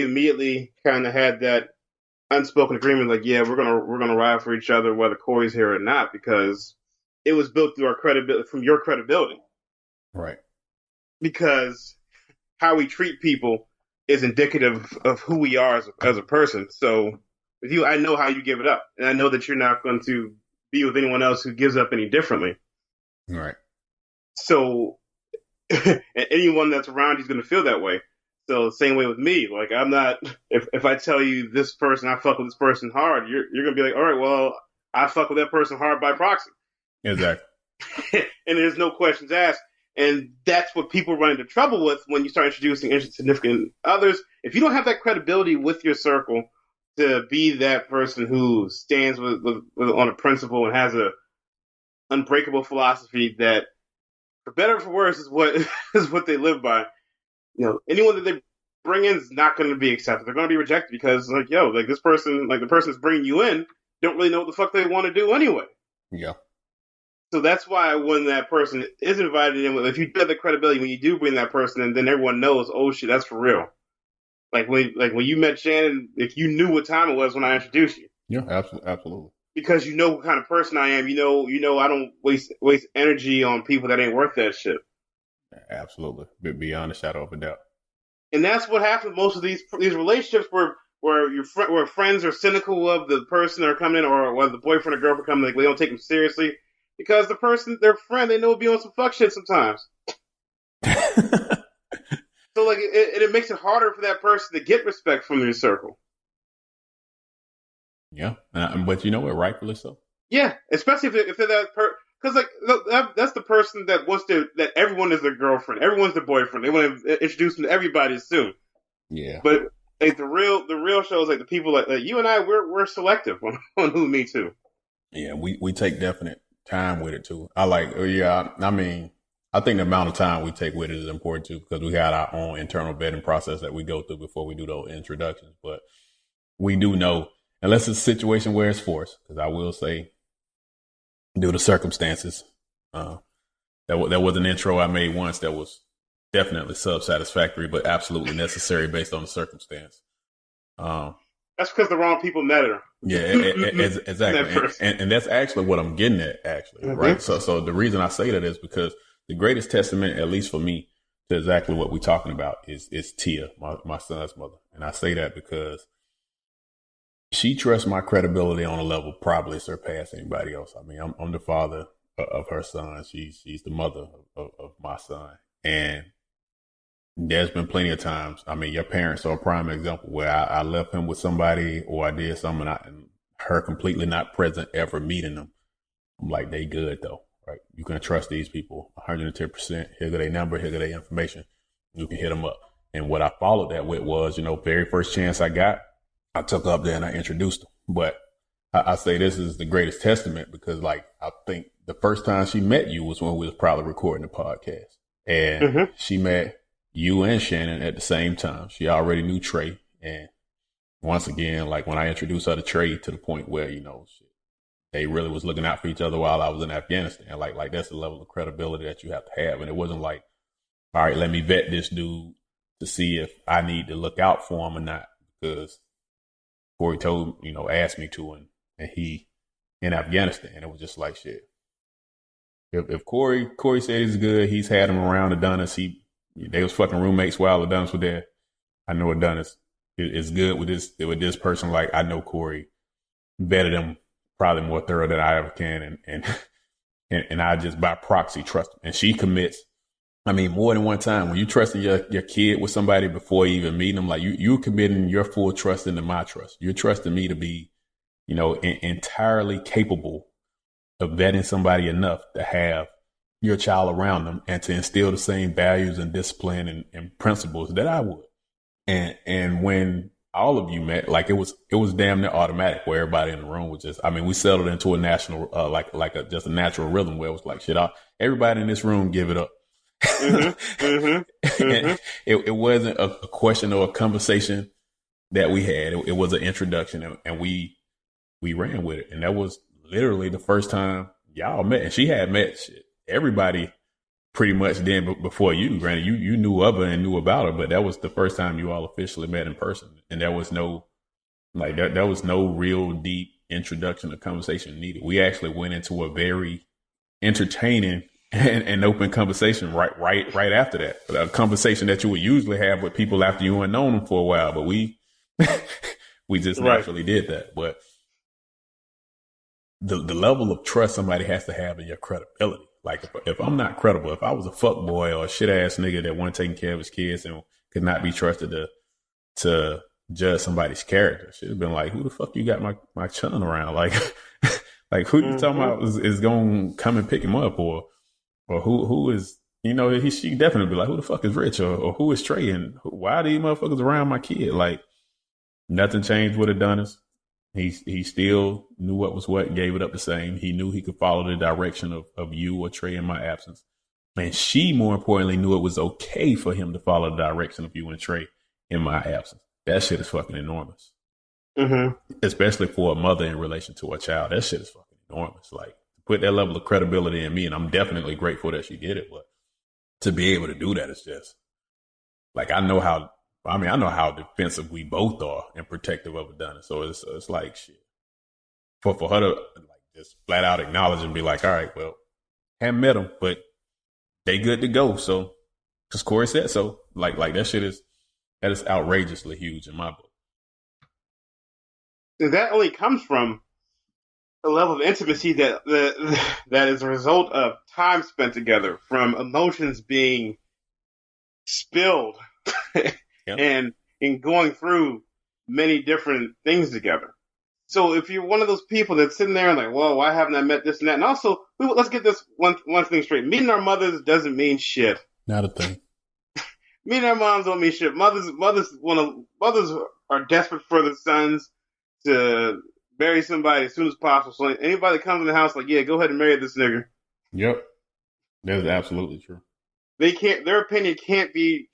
immediately kind of had that unspoken agreement, like, yeah, we're gonna ride for each other whether Corey's here or not, because it was built through our credibility, from your credibility, Right. because how we treat people is indicative of who we are as a person. So with you, I know how you give it up, and I know that you're not going to be with anyone else who gives up any differently. Right. So anyone that's around you is going to feel that way. So same way with me. Like, I'm not. If I tell you this person, I fuck with this person hard, you're gonna be like, all right, well, I fuck with that person hard by proxy, Exactly. and there's no questions asked. And that's what people run into trouble with when you start introducing significant others. If you don't have that credibility with your circle to be that person who stands with on a principle and has a unbreakable philosophy that, for better or for worse, is what is what they live by. Anyone that they bring in is not going to be accepted. They're going to be rejected because, like, yo, like this person, like the person that's bringing you in, don't really know what the fuck they want to do anyway. Yeah. So that's why when that person is invited in, if you have the credibility, when you do bring that person in, then everyone knows, oh shit, that's for real. Like when you met Shannon, if you knew what time it was when I introduced you. Yeah. Absolutely. Absolutely. Because you know what kind of person I am. You know I don't waste energy on people that ain't worth that shit. Absolutely. Beyond a shadow of a doubt. And that's what happens with most of these relationships where friends are cynical of the person they're coming in, or whether the boyfriend or girlfriend coming, like they don't take them seriously because the person, their friend, they know will be on some fuck shit sometimes. So like it makes it harder for that person to get respect from your circle. Yeah, but you know what? Rightfully so. Yeah, especially if they're that because like that's the person that wants to, that everyone is their girlfriend, everyone's their boyfriend. They want to introduce them to everybody soon. Yeah, but like the real show is like the people like you and I, we're selective on who me too. Yeah, we take definite time with it too. I mean, I think the amount of time we take with it is important too, because we got our own internal vetting process that we go through before we do those introductions. But we do know, unless it's a situation where it's forced, because I will say, due to circumstances, that was an intro I made once that was definitely sub-satisfactory, but absolutely necessary based on the circumstance. That's because the wrong people met her. Yeah, exactly. And that's actually what I'm getting at, actually, mm-hmm. Right? So the reason I say that is because the greatest testament, at least for me, to exactly what we're talking about is Tia, my son's mother. And I say that because she trusts my credibility on a level probably surpassing anybody else. I mean, I'm the father of her son. She's the mother of my son. And there's been plenty of times. I mean, your parents are a prime example where I left him with somebody, or I did something and her completely not present, ever meeting them. I'm like, they good though, right? You can trust these people 110%. Here go their number, here go their information. You can hit them up. And what I followed that with was, very first chance I got, I took up there and I introduced them. But I say this is the greatest testament because, like, I think the first time she met you was when we was probably recording the podcast. And mm-hmm. She met you and Shannon at the same time. She already knew Trey. And once again, like when I introduced her to Trey, to the point where, they really was looking out for each other while I was in Afghanistan. Like that's the level of credibility that you have to have. And it wasn't like, all right, let me vet this dude to see if I need to look out for him or not, because Corey asked me to, and he in Afghanistan. It was just like, shit. If Corey said he's good, he's had him around Adonis. They was fucking roommates while Adonis was there. I know Adonis is good with this person. Like, I know Corey vetted him probably more thorough than I ever can, and I just by proxy trust him. And she commits. I mean, more than one time when you trusting your kid with somebody before you even meeting them, like you're committing your full trust into my trust. You're trusting me to be, entirely capable of vetting somebody enough to have your child around them and to instill the same values and discipline and principles that I would. And when all of you met, like it was damn near automatic, where everybody in the room was just, I mean, we settled into a national, just a natural rhythm where it was like, shit, everybody in this room give it up. Mm-hmm, mm-hmm, mm-hmm. It wasn't a question or a conversation that we had. It was an introduction, and we ran with it. And that was literally the first time y'all met. And she had met everybody pretty much then before you. Granted, you knew of her and knew about her, but that was the first time you all officially met in person. And there was no, like, there was no real deep introduction or conversation needed. We actually went into a very entertaining and open conversation right after that. A conversation that you would usually have with people after you had known them for a while, but we we just naturally did that. But the level of trust somebody has to have in your credibility. Like if I'm not credible, if I was a fuck boy or a shit ass nigga that wasn't taking care of his kids and could not be trusted to judge somebody's character, should have been like, who the fuck you got my chun around? Like like who you talking about is gonna come and pick him up, or who is, you know, she definitely be like, who the fuck is Rich, or who is Trey, and why are these motherfuckers around my kid? Like nothing changed with Adonis. He still knew what was what, gave it up the same. He knew he could follow the direction of you or Trey in my absence. And she, more importantly, knew it was okay for him to follow the direction of you and Trey in my absence. That shit is fucking enormous. Mm-hmm. Especially for a mother in relation to a child. That shit is fucking enormous. Like, put that level of credibility in me, and I'm definitely grateful that she did it. But to be able to do that is just, like, I know how defensive we both are and protective of Adonis. So it's like shit. For her to like just flat out acknowledge and be like, all right, well, haven't met them, but they good to go. So, because Corey said so. Like that is outrageously huge in my book. That only comes from a level of intimacy that is a result of time spent together, from emotions being spilled. Yep. And in going through many different things together. So if you're one of those people that's sitting there and like, well, why haven't I met this and that? And also, let's get this one thing straight. Meeting our mothers doesn't mean shit. Not a thing. Meeting our moms don't mean shit. Mothers are desperate for their sons to marry somebody as soon as possible. So anybody that comes in the house like, yeah, go ahead and marry this nigga. Yep. That is absolutely true. Their opinion can't be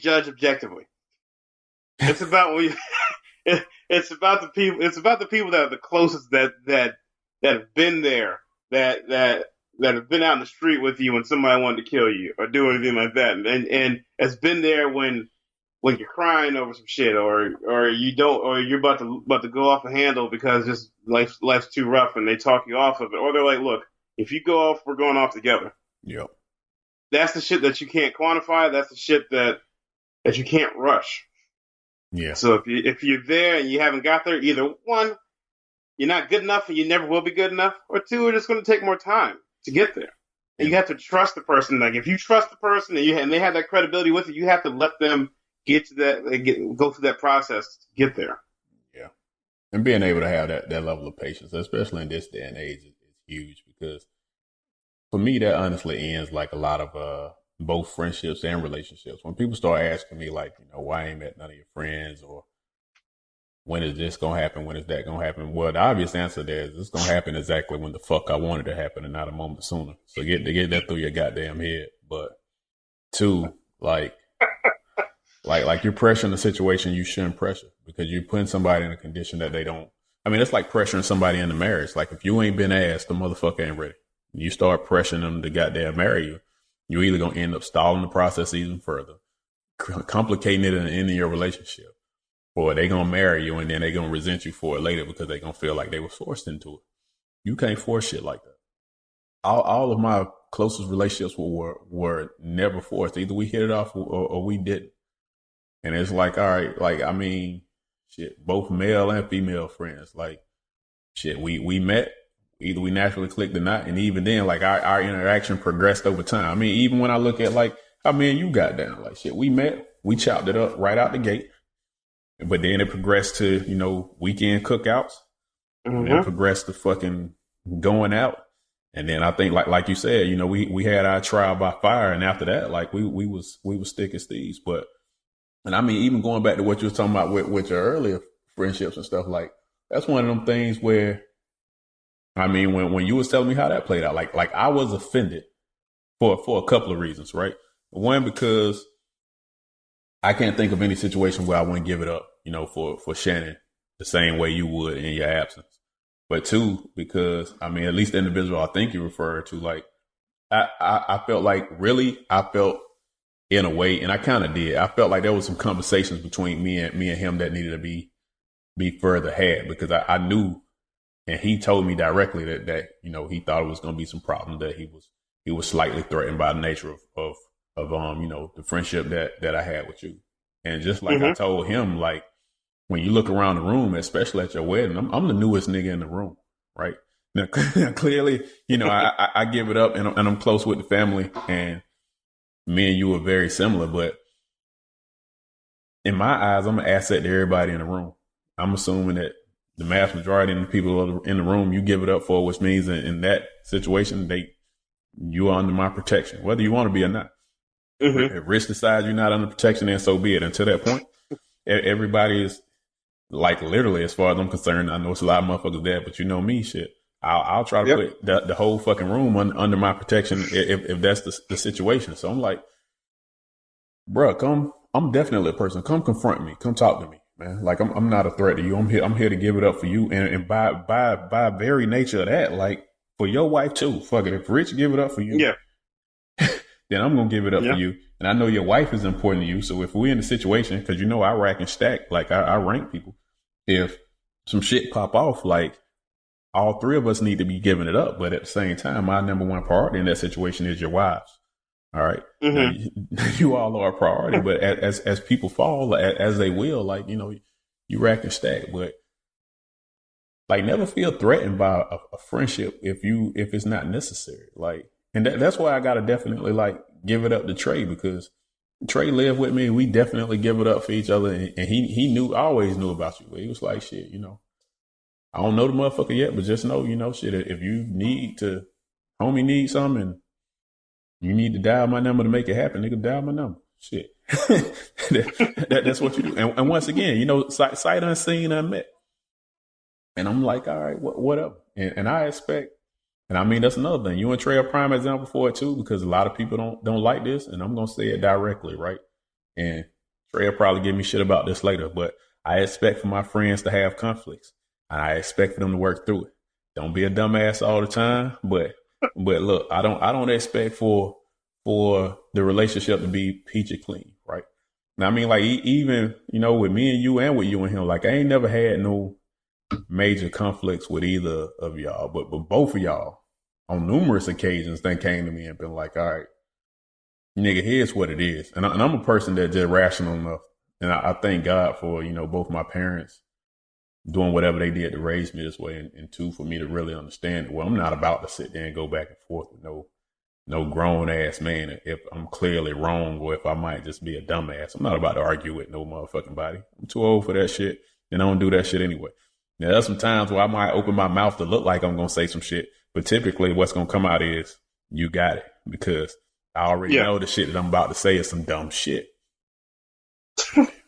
judged objectively. It's about it's about the people that are the closest that have been there, that have been out in the street with you when somebody wanted to kill you or do anything like that, and has been there when you're crying over some shit, or you're about to go off the handle because just life's too rough and they talk you off of it, or they're like, look, if you go off, we're going off together. Yep. That's the shit that you can't quantify. That's the shit that you can't rush. Yeah. So if you're there and you haven't got there, either one, you're not good enough and you never will be good enough, or two, it's going to take more time to get there. And you have to trust the person. Like if you trust the person and they have that credibility with you, you have to let them get to that, go through that process to get there. Yeah. And being able to have that level of patience, especially in this day and age, is huge, because for me, that honestly ends like a lot of both friendships and relationships. When people start asking me, like, you know, why I ain't met none of your friends, or when is this going to happen? When is that going to happen? Well, the obvious answer there is it's going to happen exactly when the fuck I wanted to happen and not a moment sooner. So get that through your goddamn head. But two, like you're pressuring a situation you shouldn't pressure, because you're putting somebody in a condition that they don't. I mean, it's like pressuring somebody into marriage. Like if you ain't been asked, the motherfucker ain't ready. You start pressuring them to goddamn marry you, you're either going to end up stalling the process even further, complicating it and ending your relationship, or they going to marry you and then they going to resent you for it later because they going to feel like they were forced into it. You can't force shit like that. All of my closest relationships were never forced. Either we hit it off or we didn't. And it's like, all right, like, I mean, shit, both male and female friends, like, shit, we met. Either we naturally clicked or not. And even then, like, our interaction progressed over time. I mean, even when I look at, like, how me and you got down, like, shit, we met, we chopped it up right out the gate. But then it progressed to, you know, weekend cookouts. Mm-hmm. And then progressed to fucking going out. And then I think, like you said, you know, we had our trial by fire. And after that, like, we was thick as thieves. But, and I mean, even going back to what you were talking about with your earlier friendships and stuff, like, that's one of them things where, I mean, when you was telling me how that played out, like I was offended for a couple of reasons, right? One, because I can't think of any situation where I wouldn't give it up, you know, for Shannon the same way you would in your absence. But two, because, I mean, at least the individual I think you referred to, like, I felt like I felt in a way, and I kind of did. I felt like there was some conversations between me and him that needed to be further had, because I knew, and he told me directly that he thought it was going to be some problems, that he was slightly threatened by the nature of the friendship that I had with you. And just like I told him, like, when you look around the room, especially at your wedding, I'm the newest nigga in the room, right? Now, clearly, I give it up, and I'm close with the family, and me and you are very similar. But in my eyes, I'm an asset to everybody in the room. I'm assuming that the vast majority of the people in the room, you give it up for, which means in that situation, you are under my protection, whether you want to be or not. If Rich decides you're not under protection, then so be it. Until that point, everybody is, like, literally, as far as I'm concerned, I know it's a lot of motherfuckers there, but you know me, shit. I'll try to put the whole fucking room under my protection if that's the situation. So I'm like, bruh, I'm definitely a person. Come confront me. Come talk to me, man. Like, I'm not a threat to you. I'm here to give it up for you. And by very nature of that, like, for your wife too. Fuck it. If Rich give it up for you, then I'm going to give it up for you. And I know your wife is important to you. So if we're in a situation, because I rack and stack, like I rank people. If some shit pop off, like, all three of us need to be giving it up. But at the same time, my number one priority in that situation is your wives. All right. You all are a priority, but as people fall, as they will, like, you rack and stack. But, like, never feel threatened by a friendship if it's not necessary. Like, and that's why I gotta definitely, like, give it up to Trey, because Trey lived with me. We definitely give it up for each other, and he always knew about you. But he was like, shit, I don't know the motherfucker yet, but just know, shit, if you homie needs something, and you need to dial my number to make it happen, nigga, dial my number. Shit. That's what you do. And once again, sight unseen, unmet. And I'm like, all right, whatever. And I expect, and I mean, that's another thing. You and Trey are a prime example for it too, because a lot of people don't like this, and I'm going to say it directly, right? And Trey will probably give me shit about this later, but I expect for my friends to have conflicts. I expect for them to work through it. Don't be a dumbass all the time, but look, I don't expect for the relationship to be peachy clean, right? Now, I mean, like, even, with me and you and with you and him, like, I ain't never had no major conflicts with either of y'all, but both of y'all on numerous occasions then came to me and been like, all right, nigga, here's what it is. And I'm a person that's just rational enough. And I thank God for, both my parents doing whatever they did to raise me this way, and two, for me to really understand it. Well, I'm not about to sit there and go back and forth with no grown ass man if I'm clearly wrong, or if I might just be a dumbass. I'm not about to argue with no motherfucking body. I'm too old for that shit, and I don't do that shit anyway. Now, there's some times where I might open my mouth to look like I'm going to say some shit, but typically what's going to come out is, you got it, because I already know the shit that I'm about to say is some dumb shit.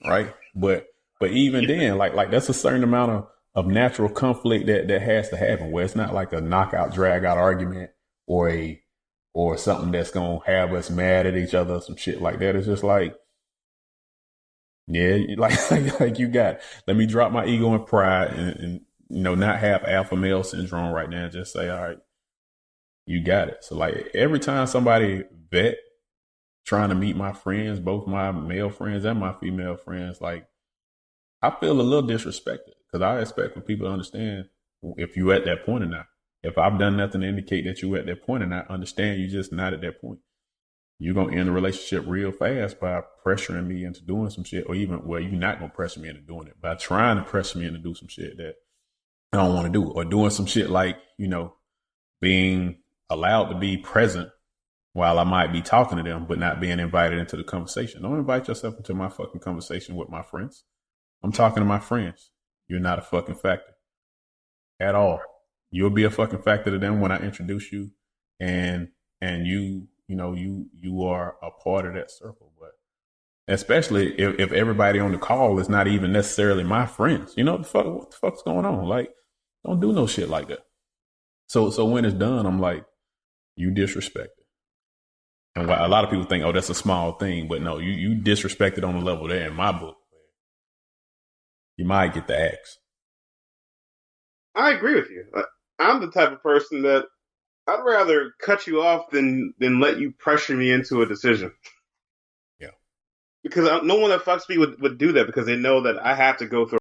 Right? But even then, like that's a certain amount of natural conflict that has to happen, where it's not like a knockout, drag out argument or something that's going to have us mad at each other, some shit like that. It's just like, yeah, like you got, let me drop my ego and pride and not have alpha male syndrome right now. Just say, all right, you got it. So, like, every time somebody trying to meet my friends, both my male friends and my female friends, like, I feel a little disrespected, because I expect for people to understand if you at that point or not. If I've done nothing to indicate that you at that point or not, understand you just not at that point. You're going to end the relationship real fast by pressuring me into doing some shit, or even, well, you're not going to pressure me into doing it, by trying to pressure me into do some shit that I don't want to do, or doing some shit like, being allowed to be present while I might be talking to them, but not being invited into the conversation. Don't invite yourself into my fucking conversation with my friends. I'm talking to my friends. You're not a fucking factor at all. You'll be a fucking factor to them when I introduce you, and you are a part of that circle. But especially if everybody on the call is not even necessarily my friends, what the fuck's going on? Like, don't do no shit like that. So when it's done, I'm like, you disrespected. And a lot of people think, oh, that's a small thing, but no, you disrespected on the level there in my book. You might get the axe. I agree with you. I'm the type of person that I'd rather cut you off than let you pressure me into a decision. Yeah. Because no one that fucks me would do that because they know that I have to go through